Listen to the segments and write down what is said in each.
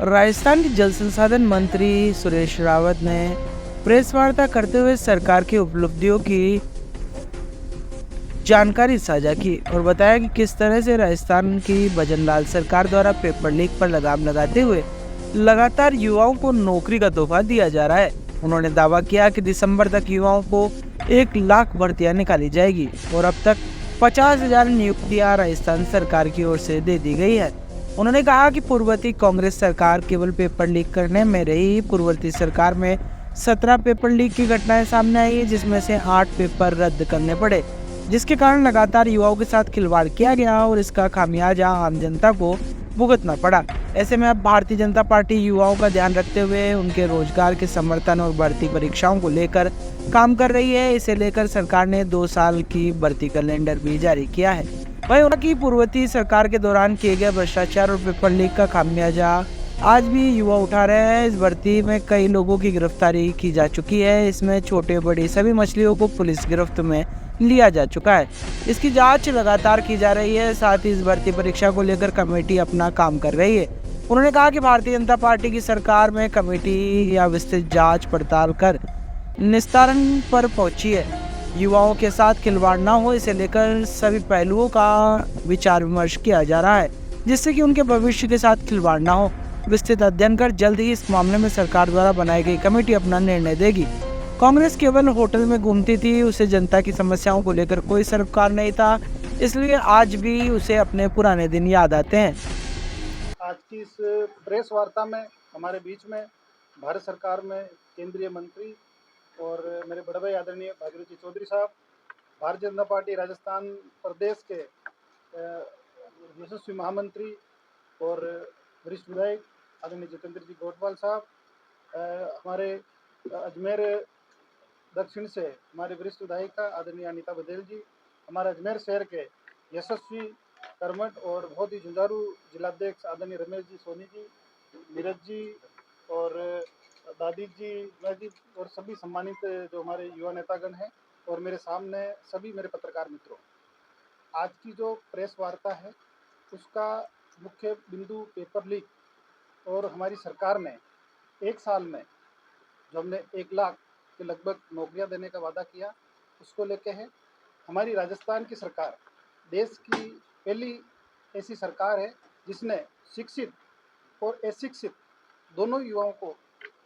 राजस्थान के जल संसाधन मंत्री सुरेश रावत ने प्रेस वार्ता करते हुए सरकार की उपलब्धियों की जानकारी साझा की और बताया कि किस तरह से राजस्थान की भजनलाल सरकार द्वारा पेपर लीक पर लगाम लगाते हुए लगातार युवाओं को नौकरी का तोहफा दिया जा रहा है। उन्होंने दावा किया कि दिसंबर तक युवाओं को 1 लाख भर्तियां निकाली जाएगी और अब तक 50,000 नियुक्तियां राजस्थान सरकार की ओर से दे दी गई है। उन्होंने कहा कि पूर्ववर्ती कांग्रेस सरकार केवल पेपर लीक करने में रही। पूर्ववर्ती सरकार में 17 पेपर लीक की घटनाएं सामने आई है, जिसमें से 8 पेपर रद्द करने पड़े, जिसके कारण लगातार युवाओं के साथ खिलवाड़ किया गया और इसका खामियाजा आम जनता को भुगतना पड़ा। ऐसे में अब भारतीय जनता पार्टी युवाओं का ध्यान रखते हुए उनके रोजगार के समर्थन और भर्ती परीक्षाओं को लेकर काम कर रही है। इसे लेकर सरकार ने 2 साल की भर्ती कैलेंडर भी जारी किया है। वहीं उनकी पूर्ववर्ती सरकार के दौरान किए गए भ्रष्टाचार और पेपर लीक का खामियाजा आज भी युवा उठा रहे हैं। इस भर्ती में कई लोगों की गिरफ्तारी की जा चुकी है। इसमें छोटे बड़े सभी मछलियों को पुलिस गिरफ्त में लिया जा चुका है। इसकी जांच लगातार की जा रही है। साथ ही इस भर्ती परीक्षा को लेकर कमेटी अपना काम कर रही है। उन्होंने कहा कि भारतीय जनता पार्टी की सरकार में कमेटी या विस्तृत जांच पड़ताल कर निस्तारण पर पहुंची है। युवाओं के साथ खिलवाड़ ना हो, इसे लेकर सभी पहलुओं का विचार विमर्श किया जा रहा है, जिससे कि उनके भविष्य के साथ खिलवाड़ ना हो। विस्तृत अध्ययन कर जल्द ही इस मामले में सरकार द्वारा बनाई गई कमेटी अपना निर्णय देगी। कांग्रेस केवल होटल में घूमती थी, उसे जनता की समस्याओं को लेकर कोई सरोकार नहीं था, इसलिए आज भी उसे अपने पुराने दिन याद आते हैं। आज की इस प्रेस वार्ता में हमारे बीच में भारत सरकार में केंद्रीय मंत्री और मेरे बड़े भाई आदरणीय भागीरथ जी चौधरी साहब, भारतीय जनता पार्टी राजस्थान प्रदेश के यशस्वी महामंत्री और वरिष्ठ विधायक आदरणीय जितेंद्र जी गोटवाल साहब, हमारे अजमेर दक्षिण से हमारे वरिष्ठ विधायिका आदरणीय अनीता बघेल जी, हमारे अजमेर शहर के यशस्वी कर्मठ और बहुत ही जुझारू जिलाध्यक्ष आदरणीय रमेश जी सोनी जी, नीरज जी और दादी जी, मैं जी और सभी सम्मानित जो हमारे युवा नेतागण हैं और मेरे सामने सभी मेरे पत्रकार मित्रों, आज की जो प्रेस वार्ता है उसका मुख्य बिंदु पेपर लीक और हमारी सरकार ने 1 साल में जो हमने 1 लाख के लगभग नौकरियां देने का वादा किया उसको लेके है। हमारी राजस्थान की सरकार देश की पहली ऐसी सरकार है जिसने शिक्षित और अशिक्षित दोनों युवाओं को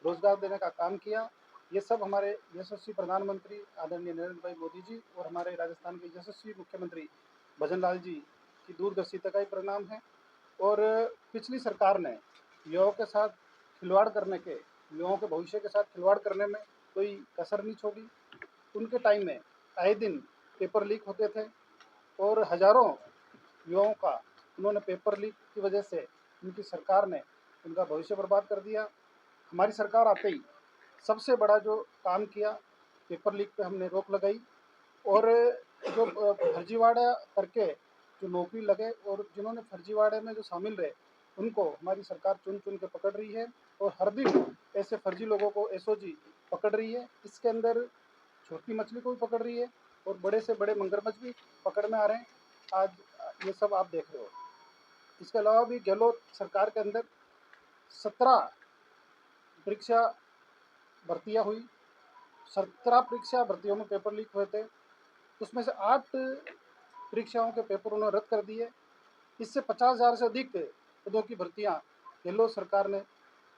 रोजगार देने का काम किया। ये सब हमारे यशस्वी प्रधानमंत्री आदरणीय नरेंद्र भाई मोदी जी और हमारे राजस्थान के यशस्वी मुख्यमंत्री भजनलाल जी की दूरदर्शिता का ही परिणाम है। और पिछली सरकार ने युवाओं के साथ खिलवाड़ करने के युवाओं के भविष्य के साथ खिलवाड़ करने में कोई कसर नहीं छोड़ी। उनके टाइम में आए दिन पेपर लीक होते थे और हजारों युवाओं का उन्होंने पेपर लीक की वजह से उनकी सरकार ने उनका भविष्य बर्बाद कर दिया। हमारी सरकार आते ही सबसे बड़ा जो काम किया, पेपर लीक पे हमने रोक लगाई और जो फर्जीवाड़ा करके जो नौकरी लगे और जिन्होंने फर्जीवाड़े में जो शामिल रहे उनको हमारी सरकार चुन चुन के पकड़ रही है और हर दिन ऐसे फर्जी लोगों को एसओजी पकड़ रही है। इसके अंदर छोटी मछली को भी पकड़ रही है और बड़े से बड़े मगरमच्छ भी पकड़ में आ रहे हैं। आज ये सब आप देख रहे हो। इसके अलावा भी गहलोत सरकार के अंदर 17 परीक्षा भर्तियां हुई, 17 परीक्षा भर्तियों में पेपर लीक हुए थे, उसमें से 8 परीक्षाओं के पेपर उन्होंने रद्द कर दिए। इससे 50,000 से अधिक पदों की भर्तियां गहलोत सरकार ने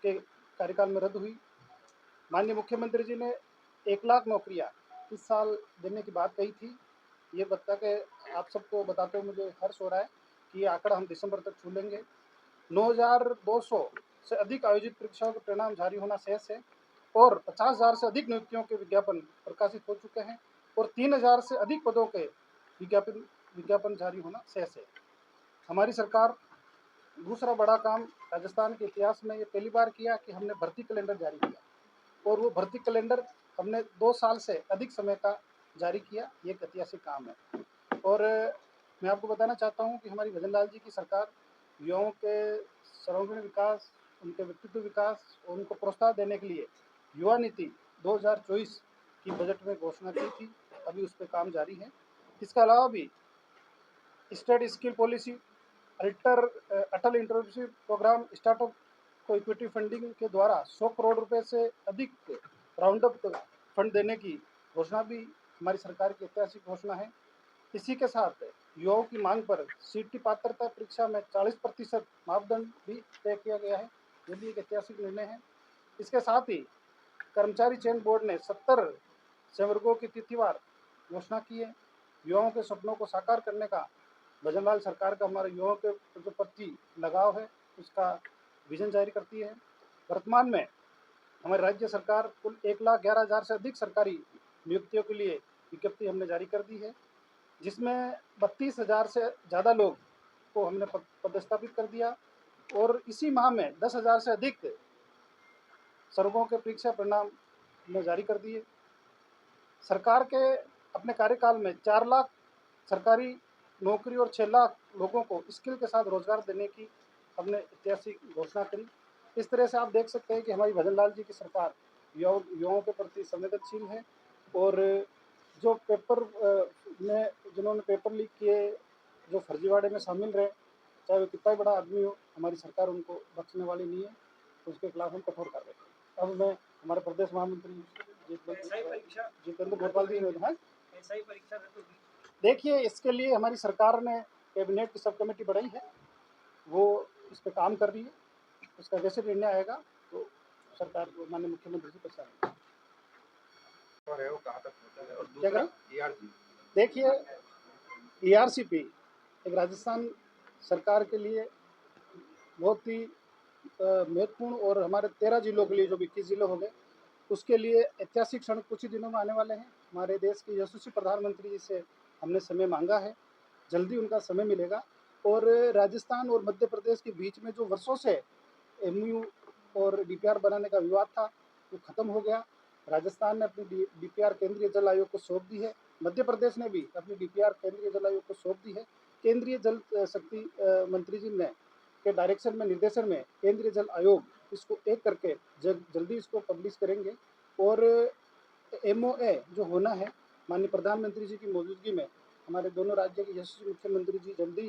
के कार्यकाल में रद्द हुई। माननीय मुख्यमंत्री जी ने 1 लाख नौकरियां इस साल देने की बात कही थी। ये बता के आप सबको बताते हुए मुझे हर्ष हो रहा है कि ये आंकड़ा हम दिसंबर तक छू लेंगे। 9,200 से अधिक आयोजित परीक्षाओं के परिणाम जारी होना शेष है और 50,000 से अधिक नियुक्तियों के विज्ञापन प्रकाशित हो चुके हैं और 3,000 से अधिक पदों के विज्ञापन जारी होना शेष है। हमारी सरकार दूसरा बड़ा काम राजस्थान के इतिहास में ये पहली बार किया कि हमने भर्ती कैलेंडर जारी किया और वो भर्ती कैलेंडर हमने 2 साल से अधिक समय का जारी किया। ये एक ऐतिहासिक काम है और मैं आपको बताना चाहता हूँ कि हमारी भजनलाल जी की सरकार युवाओं के सर्वांगीण विकास, उनके व्यक्तित्व विकास और उनको प्रोत्साहन देने के लिए युवा नीति 2024 की बजट में घोषणा की थी। अभी उस पर काम जारी है। इसके अलावा भी स्टेट स्किल पॉलिसी, अटल इंटर्नशिप प्रोग्राम, स्टार्टअप को इक्विटी फंडिंग के द्वारा 100 करोड़ रुपए से अधिक राउंड अप फंड देने की घोषणा भी हमारी सरकार की ऐतिहासिक घोषणा है। इसी के साथ युवाओं की मांग पर सीटी पात्रता परीक्षा में 40% मापदंड भी तय किया गया है। ये भी एक ऐतिहासिक निर्णय है। इसके साथ ही कर्मचारी चयन बोर्ड ने 70 संवर्गों की तिथिवार घोषणा की है। युवाओं के सपनों को साकार करने का भजनलाल सरकार का हमारे युवाओं के जो प्रति लगाव है उसका विजन जारी करती है। वर्तमान में हमारी राज्य सरकार कुल 1,11,000 से अधिक सरकारी नियुक्तियों के लिए विज्ञप्ति हमने जारी कर दी है, जिसमें 32,000 से ज़्यादा लोग को हमने पदस्थापित कर दिया और इसी माह में 10,000 से अधिक सर्वों के परीक्षा परिणाम हमने जारी कर दिए। सरकार के अपने कार्यकाल में 4 लाख सरकारी नौकरी और 6 लाख लोगों को स्किल के साथ रोजगार देने की हमने ऐतिहासिक घोषणा करी। इस तरह से आप देख सकते हैं कि हमारी भजनलाल जी की सरकार युवाओं के प्रति संवेदनशील है और जो पेपर में जिन्होंने पेपर लीक किए, जो फर्जीवाड़े में शामिल रहे, चाहे वो कितना ही बड़ा आदमी हो, हमारी सरकार उनको बख्शने वाली नहीं है। उसके खिलाफ हम कठोर कार्रवाई करेंगे। अब मैं हमारे प्रदेश महामंत्री जितेंद्र गोपाल जी ने देखिए, इसके लिए हमारी सरकार ने कैबिनेट की सब कमेटी बनाई है, वो इस पर काम कर रही है। उसका जैसे निर्णय आएगा तो सरकार को माननीय मुख्यमंत्री जी प्रसारित है वो कहाँ तक पहुँचा है? और क्या दूसरा करें? देखिए, ERCP एक राजस्थान सरकार के लिए बहुत ही महत्वपूर्ण और हमारे 13 जिलों के लिए जो 21 जिले हो गए उसके लिए ऐतिहासिक क्षण कुछ ही दिनों में आने वाले हैं। हमारे देश के यशस्वी प्रधानमंत्री जी से हमने समय मांगा है, जल्दी उनका समय मिलेगा और राजस्थान और मध्य प्रदेश के बीच में जो वर्षों से MOU और DPR बनाने का विवाद था वो खत्म हो गया। राजस्थान ने अपनी DPR केंद्रीय जल आयोग को सौंप दी है, मध्य प्रदेश ने भी अपनी DPR केंद्रीय जल आयोग को सौंप दी है। केंद्रीय जल शक्ति मंत्री जी ने के डायरेक्शन में निर्देशन में केंद्रीय जल आयोग इसको एक करके जल्दी इसको पब्लिश करेंगे और MOA जो होना है माननीय प्रधानमंत्री जी की मौजूदगी में हमारे दोनों राज्य के यशस्वी मुख्यमंत्री जी जल्दी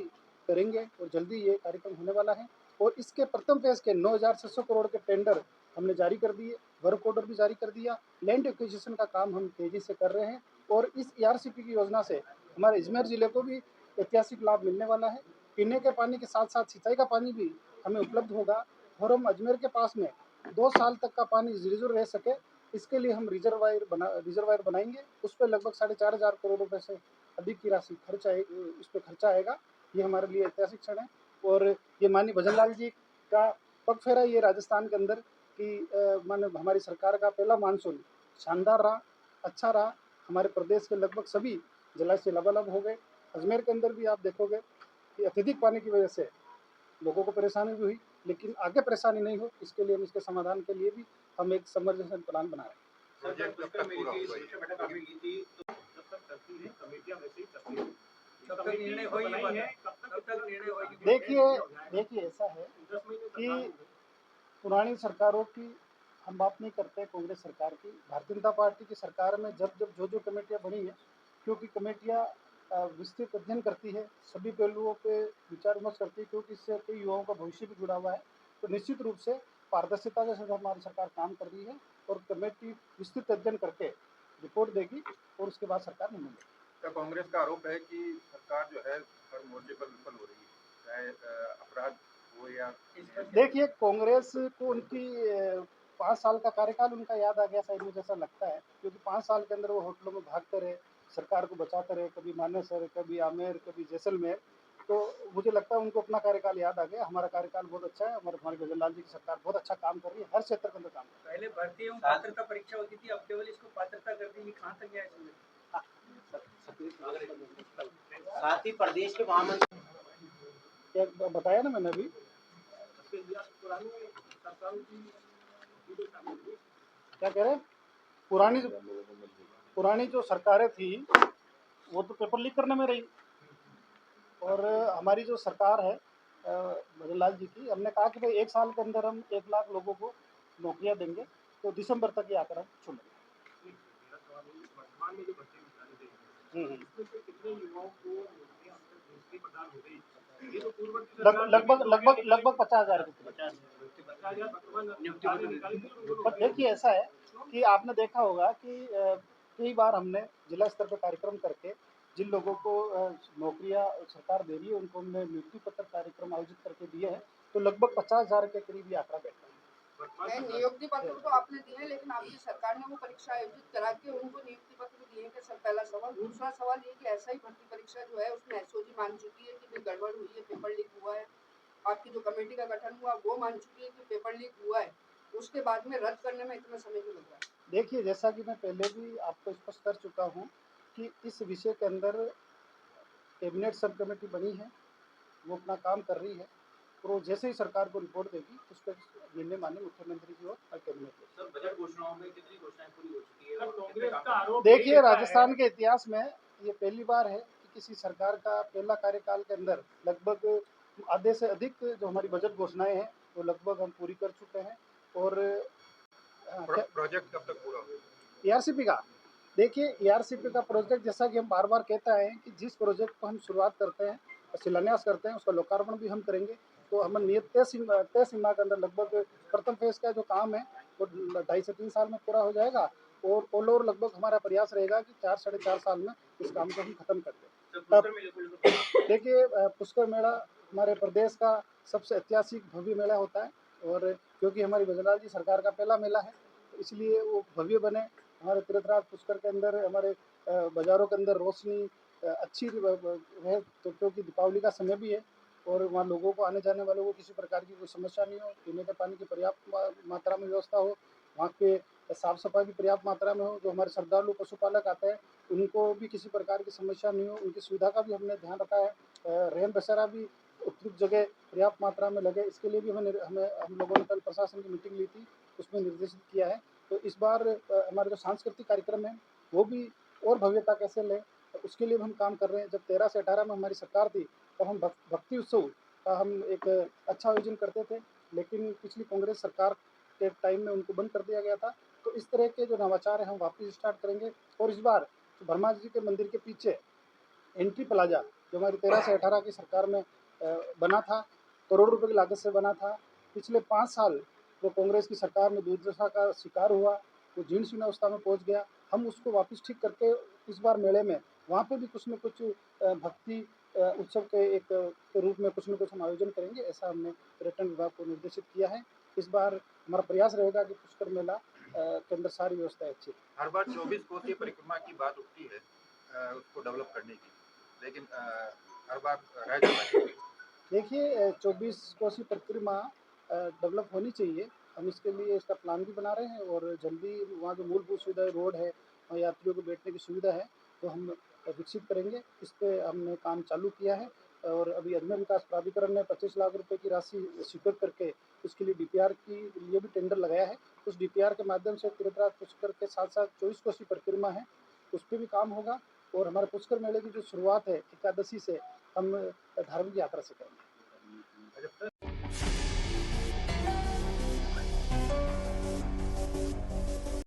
करेंगे और जल्दी ये कार्यक्रम होने वाला है। और इसके प्रथम फेज के 9,600 करोड़ के टेंडर हमने जारी कर दिए, वर्क ऑर्डर भी जारी कर दिया, लैंड एक्विजिशन का काम हम तेजी से कर रहे हैं और इस ERCP की योजना से हमारे अजमेर जिले को भी ऐतिहासिक लाभ मिलने वाला है। पीने के पानी के साथ साथ सिंचाई का पानी भी हमें उपलब्ध होगा और हम अजमेर के पास में 2 साल तक का पानी रिजर्व रह सके, इसके लिए हम रिजर्वायर बनाएंगे। उस पर लगभग 4,500 करोड़ रुपए से अधिक की राशि उस पर खर्चा आएगा। ये हमारे लिए ऐतिहासिक क्षण है और ये माननीय भजनलाल जी का पग फेरा ये राजस्थान के अंदर कि माने हमारी सरकार का पहला मानसून शानदार रहा, अच्छा रहा। हमारे प्रदेश के लगभग सभी जलाशय लबालब हो गए। अजमेर के अंदर भी आप देखोगे कि अत्यधिक पानी की वजह से लोगों को परेशानी भी हुई, लेकिन आगे परेशानी नहीं हो इसके लिए हम इसके समाधान के लिए भी हम एक समरसेशन प्लान बना रहे हैं। प्रोजेक्ट कब तक पूरा होगा? देखिए ऐसा है कि पुरानी सरकारों की हम बात नहीं करते, कांग्रेस सरकार की, भारतीय जनता पार्टी की सरकार में जब जो कमेटियां बनी है, क्योंकि कमेटियां विस्तृत अध्ययन करती है, सभी पहलुओं पे विचार विमर्श करती है, क्योंकि इससे कई युवाओं का भविष्य भी जुड़ा हुआ है। तो निश्चित रूप से पारदर्शिता के साथ हमारी सरकार काम कर रही है और कमेटी विस्तृत अध्ययन करके रिपोर्ट देगी और उसके बाद सरकार निर्णय लेगी। क्या कांग्रेस का आरोप है कि सरकार जो है हर मोर्चे पर विफल हो रही है, चाहे अपराध हो या देखिए, कांग्रेस को उनकी 5 साल का कार्यकाल उनका याद आ गया शायद, मुझे ऐसा लगता है, क्योंकि 5 साल के अंदर वो होटलों में भागते रहे, सरकार को बचाते रहे, कभी मानेसर, कभी आमेर, कभी जैसलमेर। तो मुझे लगता है उनको अपना कार्यकाल याद आ गया। हमारा कार्यकाल बहुत अच्छा है, हमारे भजनलाल जी की सरकार बहुत अच्छा काम कर रही है, हर क्षेत्र के अंदर काम कर पहले भर्ती एवं पात्रता परीक्षा होती थी, अब केवल इसको पात्रता कर दी, कहाँ तक गया इसमें? साथ ही प्रदेश के महामंत्री क्या बताया ना मैंने अभी। क्या कह रहे हैं? पुरानी जो सरकारें थी वो तो पेपर लीक करने में रही और हमारी जो सरकार है भजनलाल जी की, हमने कहा कि भाई 1 साल के अंदर हम 1 लाख लोगों को नौकरियां देंगे, तो दिसंबर तक ये आकर हम चुनेंगे। लगभग लगभग लगभग 50,000 के करीब। पर देखिए ऐसा है कि आपने देखा होगा कि कई बार हमने जिला स्तर पर कार्यक्रम करके जिन लोगों को नौकरियां सरकार दे रही है उनको हमने नियुक्ति पत्र कार्यक्रम आयोजित करके दिए हैं, तो लगभग 50,000 के करीब ये आंकड़ा बैठा है। नियुक्ति पत्र तो आपने दिए हैं, लेकिन आपकी सरकार ने वो परीक्षा आयोजित करा के उनको नियुक्ति पत्र दिए हैं, सर पहला सवाल। दूसरा सवाल ये कि ऐसा ही भर्ती परीक्षा जो है उसमें एसओजी मान चुकी है कि गड़बड़ हुई है, पेपर लीक हुआ है। आपकी जो कमेटी का गठन हुआ वो मान चुकी है कि पेपर लीक हुआ है, उसके बाद में रद्द करने में इतना समय क्यों लग रहा है? देखिए, जैसा कि मैं पहले भी आपको स्पष्ट कर चुका हूँ कि इस विषय के अंदर कैबिनेट सब कमेटी बनी है, वो अपना काम कर रही है और वो जैसे ही सरकार को रिपोर्ट देगी उस पर निर्णय माननीय मुख्यमंत्री जी और कैबिनेट को। सर बजट घोषणाओं में कितनी घोषणाएं पूरी हो चुकी है? कांग्रेस का आरोप देखिए, राजस्थान के इतिहास में ये पहली बार है कि किसी सरकार का पहला कार्यकाल के अंदर लगभग आधे से अधिक जो हमारी बजट घोषणाएं हैं वो लगभग हम पूरी कर चुके हैं। और प्रोजेक्ट कब तक पूरा होगा? ईआरसीपी का देखिए, ईआरसीपी का प्रोजेक्ट जैसा कि हम बार बार कहते हैं कि जिस प्रोजेक्ट को हम शुरुआत करते हैं शिलान्यास करते हैं उसका लोकार्पण भी हम करेंगे। तो हम नियत तय सीमा के अंदर लगभग प्रथम फेज का जो काम है वो 2.5 से 3 साल में पूरा हो जाएगा और ऑल ओवर लगभग हमारा प्रयास रहेगा कि 4 साढ़े 4 साल में इस काम को हम खत्म कर दें। देखिए, पुष्कर मेला हमारे प्रदेश का सबसे ऐतिहासिक भव्य मेला होता है और क्योंकि हमारी भजनलाल जी सरकार का पहला मेला है तो इसलिए वो भव्य बने। हमारे तीर्थराज पुष्कर के अंदर हमारे बाज़ारों के अंदर रोशनी अच्छी है, तो क्योंकि दीपावली का समय भी है और वहाँ लोगों को आने जाने वालों को किसी प्रकार की कोई समस्या नहीं हो, पीने के पानी की पर्याप्त मात्रा में व्यवस्था हो, वहाँ पे साफ सफाई भी पर्याप्त मात्रा में हो, जो हमारे श्रद्धालु पशुपालक आते हैं उनको भी किसी प्रकार की समस्या नहीं हो, उनकी सुविधा का भी हमने ध्यान रखा है। रहन बसेरा भी उपयुक्त जगह पर्याप्त मात्रा में लगे, इसके लिए भी हम लोगों ने कल प्रशासन की मीटिंग ली थी, उसमें निर्देशित किया है। तो इस बार हमारे जो सांस्कृतिक कार्यक्रम है वो भी और भव्यता कैसे लें उसके लिए भी हम काम कर रहे हैं। जब 13 से 18 में हमारी सरकार थी तब हम भक्ति उत्सव का हम एक अच्छा आयोजन करते थे, लेकिन पिछली कांग्रेस सरकार के टाइम में उनको बंद कर दिया गया था। तो इस तरह के जो नवाचार हैं हम वापस स्टार्ट करेंगे और इस बार ब्रह्मा जी के मंदिर के पीछे एंट्री प्लाजा जो हमारी 13 से 18 की सरकार में बना था, करोड़ रुपए की लागत से बना था, पिछले 5 साल जो कांग्रेस की सरकार में दुर्दशा का शिकार हुआ, वो जीर्ण शीर्ण अवस्था में पहुंच गया। हम उसको वापस ठीक करके इस बार मेले में वहाँ पे भी कुछ न कुछ भक्ति उत्सव के एक के रूप में कुछ न कुछ हम आयोजन करेंगे, ऐसा हमने पर्यटन विभाग को निर्देशित किया है। इस बार हमारा प्रयास रहेगा कि पुष्कर मेला के अंदर सारी व्यवस्था अच्छी। हर बार 24 कोसीय परिक्रमा की बात उठती है उसको डेवलप करने की, लेकिन हर बार रह जाता है। देखिए, 24 कोसी परिक्रमा डेवलप होनी चाहिए, हम इसके लिए इसका प्लान भी बना रहे हैं और जल्दी वहाँ जो मूलभूत सुविधाएं रोड है और यात्रियों को बैठने की सुविधा है तो हम विकसित करेंगे। इस पे हमने काम चालू किया है और अभी अजमेर विकास प्राधिकरण ने 25 लाख रुपए की राशि स्वीकृत करके उसके लिए डीपीआर के लिए भी टेंडर लगाया है। उस डीपीआर के माध्यम से तीर्थराज पुष्कर के साथ साथ 24 कोसी परिक्रमा है उस पर भी काम होगा और हमारे पुष्कर मेले की जो शुरुआत है एकादशी से हम धार्मिक यात्रा से करेंगे।